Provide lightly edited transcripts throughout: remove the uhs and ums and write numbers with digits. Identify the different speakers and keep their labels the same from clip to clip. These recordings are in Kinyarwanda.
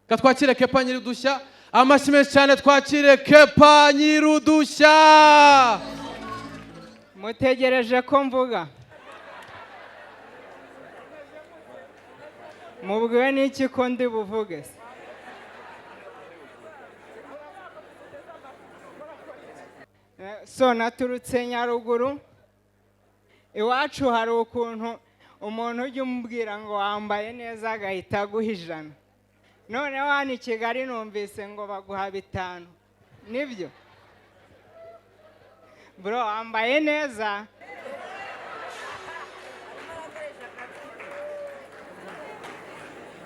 Speaker 1: Katwakire Keppa Nyirudushya. Amashyi menshi cyane twakire Keppa Nyirudushya.
Speaker 2: Mutegereje ko mvuga. Mubwiwe n'iki ko ndi buvuge? So naturutse Nyaruguru. Iwacu hari ukuntu umuntu ujya umubwira ngo wambaye neza agahita aguha 100. None hano I Kigali numvise ngo baguha 5. Nibyo? Bro, wambaye neza.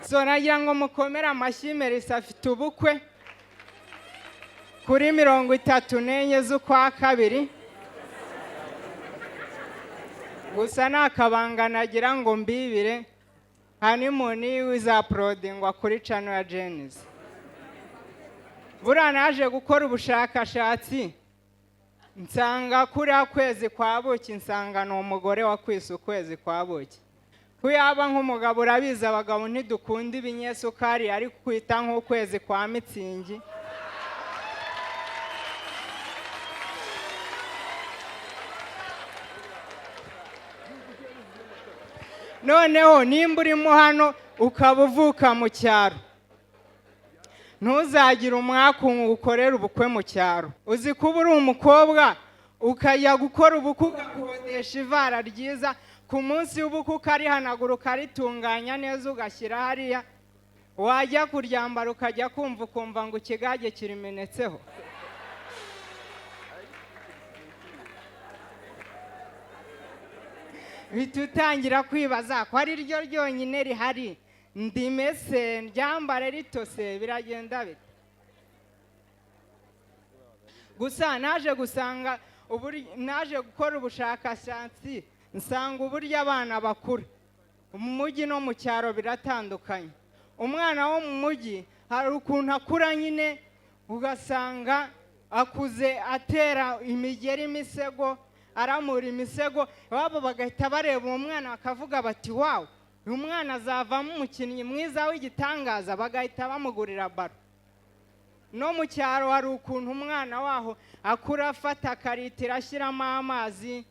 Speaker 2: So nagira ngo mukomere amashyi Merisa afite ubukwe kuri 34 z'ukwa Kabiri. Gusa nakabanga nagira ngo mbibire honeymoon izaprodingwa kuri channel ya Genesis. Buriya naje gukora ubushakashatsi nsanga kuri kwezi kwa buki nsanga ni umugore wakwise ukwezi kwa buki. Kuyaba nk'umugabo urabiza abagabo ntidukunda ibinyesukari ariko kwita nk'ukwezi kwa mitsingi. Noneho nimba urimo hano ukaba uvuka mu cyaro, ntuzagire umwaka ukorera ubukwe mu cyaro. Uzi kuba uri umukobwa ukajya gukora ubukwe ugakodesha ivara ryiza, ku munsi w'ubukwe ukarihanagura ukaritunganya neza ugashyira hariya, wajya kuryambara ukajya kumva ngo ikigage kirimenetseho. Bitutangira kwibaza ko ari ryo ryonyine rihari, ndimese ryambare ritose biragenda bite? Gusa naje gusanga naje gukora ubushakashatsi nsanga uburyo abana bakura mu mujyi no mu cyaro biratandukanye. Umwana wo mu mujyi hari ukuntu akura nyine ugasanga akuze atera imigeri imisego, aramura imisego, babo bagahita bareba uwo mwana bakavuga bati wow, uyu mwana azavamo umukinnyi mwiza w'igitangaza, bagahita bamugurira baro. No mu cyaro hari ukuntu umwana waho akura afata akaritira ashyiramo amazi,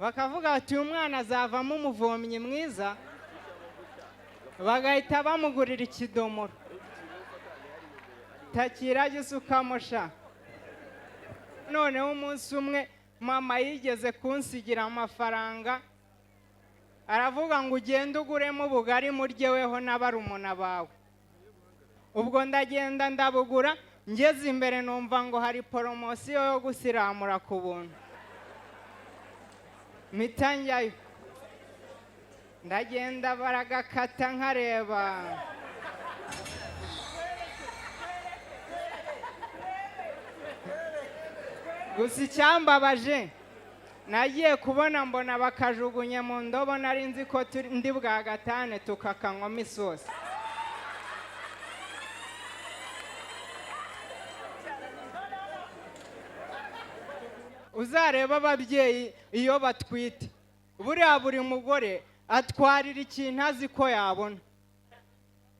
Speaker 2: bakavuga bati uyu mwana azavamo umuvomyi mwiza, bagahita bamugurira ikidomoro. Takira gisukamo sha. Noneho umunsi umwe mama yigeze kunsigira amafaranga, aravuga ngo ugende uguremo ubugari muryeweho n'abarumuna bawe. Ubwo ndagenda ndabugura, ngeze imbere numva ngo hari poromosiyo yo gusiramura ku buntu. Mpita njyayo, ndagenda baragakata nkareba. Gusa icyambabaje nagiye kubona mbona bakajugunye mu ndobo, nari nzi ko ndi bwagatane tukakanywamo isosi. Uzareba ababyeyi iyo batwite, buriya buri mugore atwarira ikintu azi ko yabona.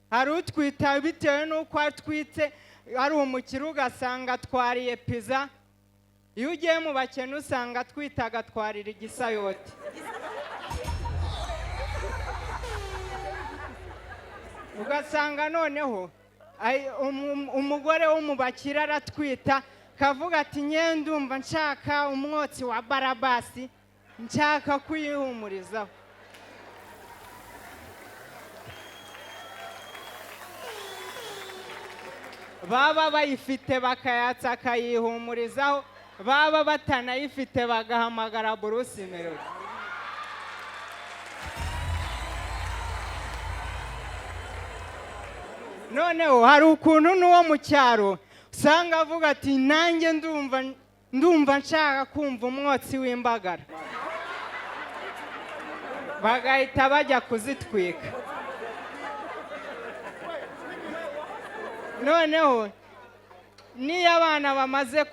Speaker 2: Hari utwita bitewe n'uko atwite, ari umukire ugasanga atwariye pizza. Iyo ugiye mu bakene usanga atwita agatwarira igisayoti. Ugasanga noneho umugore wo mu bakire aratwita, kavuga ati ndumva nshaka umwotsi wa barabasi, nshaka kwihumurizaho. Baba bayifite bakayatsa akayihumurizaho, baba batanayifite bagahamagara Bruce Melody. Noneho hari ukuntu n'uwo mu cyaro usanga avuga ati nanjye ndumva nshaka kumva umwotsi w'imbagara, bagahita bajya kuzitwika. Noneho niyo abana bamaze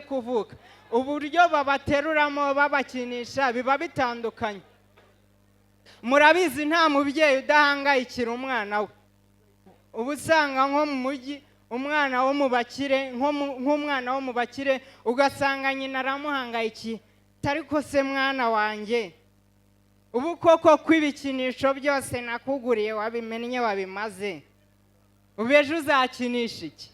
Speaker 2: kuvuka, uburyo babateruramo babakinisha biba bitandukanye. Murabizi nta mubyeyi udahangayikira umwana we. ubu usanga nko mu mujyi umwana wo mu bakire nk'umwana wo mu bakire ugasanga nyina aramuhangayikiye, ariko se mwana wanjye ubu koko kw'ibikinisho byose nakuguriye wabimennye wabimaze, ubu ejo uzakinisha iki?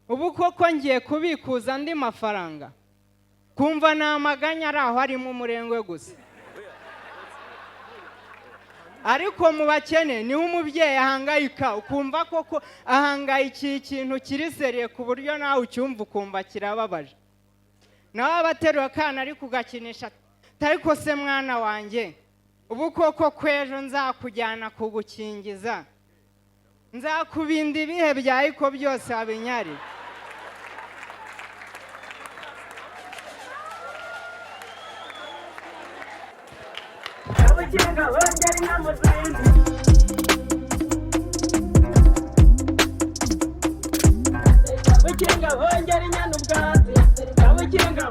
Speaker 2: ubu koko ngiye kubikuza andi mafaranga, kumva ni amaganya ari aho arimo umurengwe gusa. ariko mu bakene niho umubyeyi ahangayika, ukumva koko ahangayikiye ikintu kiri seriye ku buryo nawe ucyumva ukumva kirababaje. nawe abateruye akana ari kugakinisha, ariko se mwana wanjye ubu koko kw'ejo nzakujyana kugukingiza, nzakubinda ibihe byawe ko byose wabinyari.
Speaker 3: Ukinga wongera inyana ubwatsi, ukinga